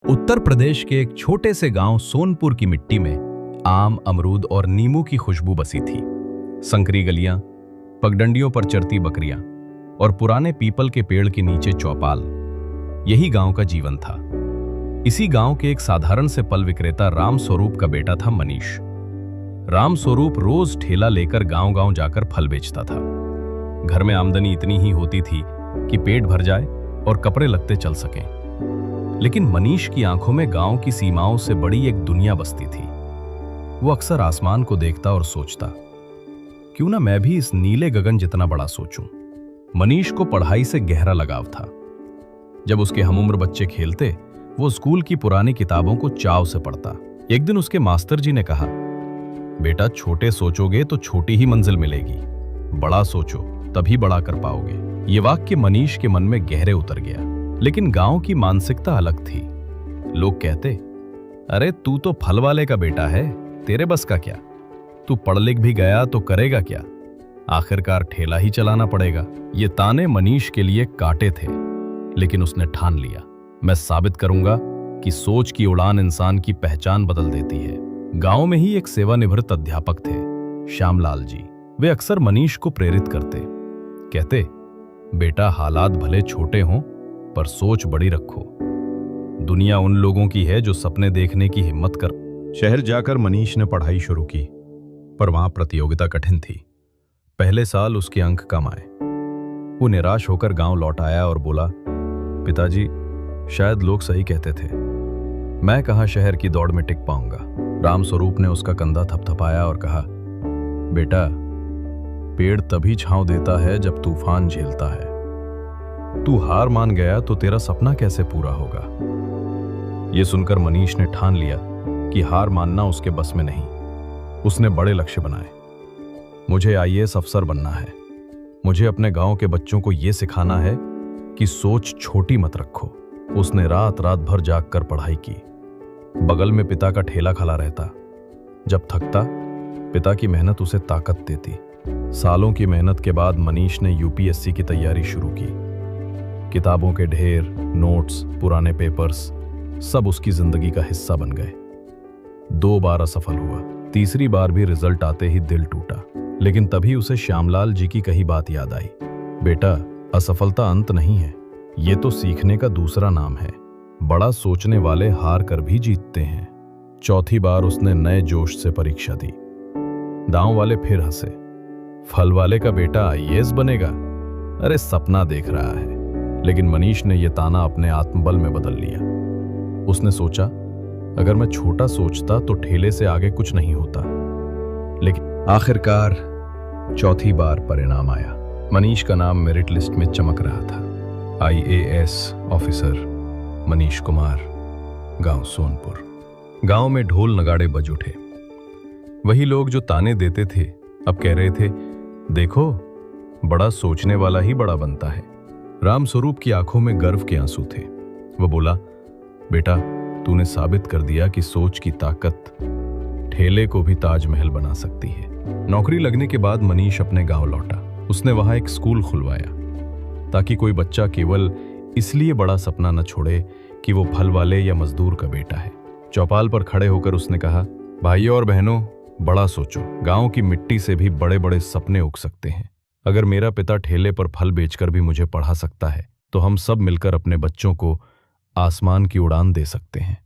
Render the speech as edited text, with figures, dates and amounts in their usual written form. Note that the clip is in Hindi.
उत्तर प्रदेश के एक छोटे से गांव सोनपुर की मिट्टी में आम, अमरूद और नींबू की खुशबू बसी थी। संकरी गलियां, पगडंडियों पर चरती बकरियां और पुराने पीपल के पेड़ के नीचे चौपाल, यही गांव का जीवन था। इसी गांव के एक साधारण से फल विक्रेता राम स्वरूप का बेटा था मनीष। राम स्वरूप रोज ठेला लेकर गांव-गांव जाकर फल बेचता था। घर में आमदनी इतनी ही होती थी कि पेट भर जाए और कपड़े लगते चल सकें। लेकिन मनीष की आंखों में गांव की सीमाओं से बड़ी एक दुनिया बसती थी। वो अक्सर आसमान को देखता और सोचता, क्यों ना मैं भी इस नीले गगन जितना बड़ा सोचूं। मनीष को पढ़ाई से गहरा लगाव था। जब उसके हमउम्र बच्चे खेलते, वो स्कूल की पुरानी किताबों को चाव से पढ़ता। एक दिन उसके मास्टर जी ने कहा, बेटा छोटे सोचोगे तो छोटी ही मंजिल मिलेगी, बड़ा सोचो तभी बड़ा कर पाओगे। ये वाक्य मनीष के मन में गहरे उतर गया। लेकिन गांव की मानसिकता अलग थी। लोग कहते, अरे तू तो फल वाले का बेटा है, तेरे बस का क्या, तू पढ़ लिख भी गया तो करेगा क्या, आखिरकार ठेला ही चलाना पड़ेगा। ये ताने मनीष के लिए कांटे थे, लेकिन उसने ठान लिया, मैं साबित करूंगा कि सोच की उड़ान इंसान की पहचान बदल देती है। गांव में ही एक सेवानिवृत्त अध्यापक थे, श्यामलाल जी। वे अक्सर मनीष को प्रेरित करते, कहते, बेटा हालात भले छोटे हों पर सोच बड़ी रखो। दुनिया उन लोगों की है जो सपने देखने की हिम्मत कर। शहर जाकर मनीष ने पढ़ाई शुरू की, पर वहां प्रतियोगिता कठिन थी। पहले साल उसके अंक कम आए। वो निराश होकर गांव लौट आया और बोला, पिताजी शायद लोग सही कहते थे, मैं कहां शहर की दौड़ में टिक पाऊंगा। राम स्वरूप ने उसका कंधा थपथपाया और कहा, बेटा पेड़ तभी छांव देता है जब तूफान झेलता है। तू हार मान गया तो तेरा सपना कैसे पूरा होगा। यह सुनकर मनीष ने ठान लिया कि हार मानना उसके बस में नहीं। उसने बड़े लक्ष्य बनाए। मुझे आईएएस अफसर बनना है। मुझे अपने गांव के बच्चों को यह सिखाना है कि सोच छोटी मत रखो। उसने रात रात भर जागकर पढ़ाई की। बगल में पिता का ठेला खड़ा रहता। जब थकता, पिता की मेहनत उसे ताकत देती। सालों की मेहनत के बाद मनीष ने यूपीएससी की तैयारी शुरू की। किताबों के ढेर, नोट्स, पुराने पेपर्स सब उसकी जिंदगी का हिस्सा बन गए। 2 बार असफल हुआ। तीसरी बार भी रिजल्ट आते ही दिल टूटा। लेकिन तभी उसे श्यामलाल जी की कही बात याद आई, बेटा असफलता अंत नहीं है, ये तो सीखने का दूसरा नाम है। बड़ा सोचने वाले हार कर भी जीतते हैं। चौथी बार उसने नए जोश से परीक्षा दी। गांव वाले फिर हंसे, फल वाले का बेटा आईएएस बनेगा, अरे सपना देख रहा है। लेकिन मनीष ने यह ताना अपने आत्मबल में बदल लिया। उसने सोचा, अगर मैं छोटा सोचता तो ठेले से आगे कुछ नहीं होता। लेकिन आखिरकार चौथी बार परिणाम आया। मनीष का नाम मेरिट लिस्ट में चमक रहा था। आईएएस ऑफिसर मनीष कुमार, गांव सोनपुर। गांव में ढोल नगाड़े बज उठे। वही लोग जो ताने देते थे अब कह रहे थे, देखो बड़ा सोचने वाला ही बड़ा बनता है। राम स्वरूप की आंखों में गर्व के आंसू थे। वो बोला, बेटा तूने साबित कर दिया कि सोच की ताकत ठेले को भी ताजमहल बना सकती है। नौकरी लगने के बाद मनीष अपने गांव लौटा। उसने वहां एक स्कूल खुलवाया ताकि कोई बच्चा केवल इसलिए बड़ा सपना न छोड़े कि वो फल वाले या मजदूर का बेटा है। चौपाल पर खड़े होकर उसने कहा, भाइयों और बहनों बड़ा सोचो, गांव की मिट्टी से भी बड़े बड़े सपने उग सकते हैं। अगर मेरा पिता ठेले पर फल बेचकर भी मुझे पढ़ा सकता है तो हम सब मिलकर अपने बच्चों को आसमान की उड़ान दे सकते हैं।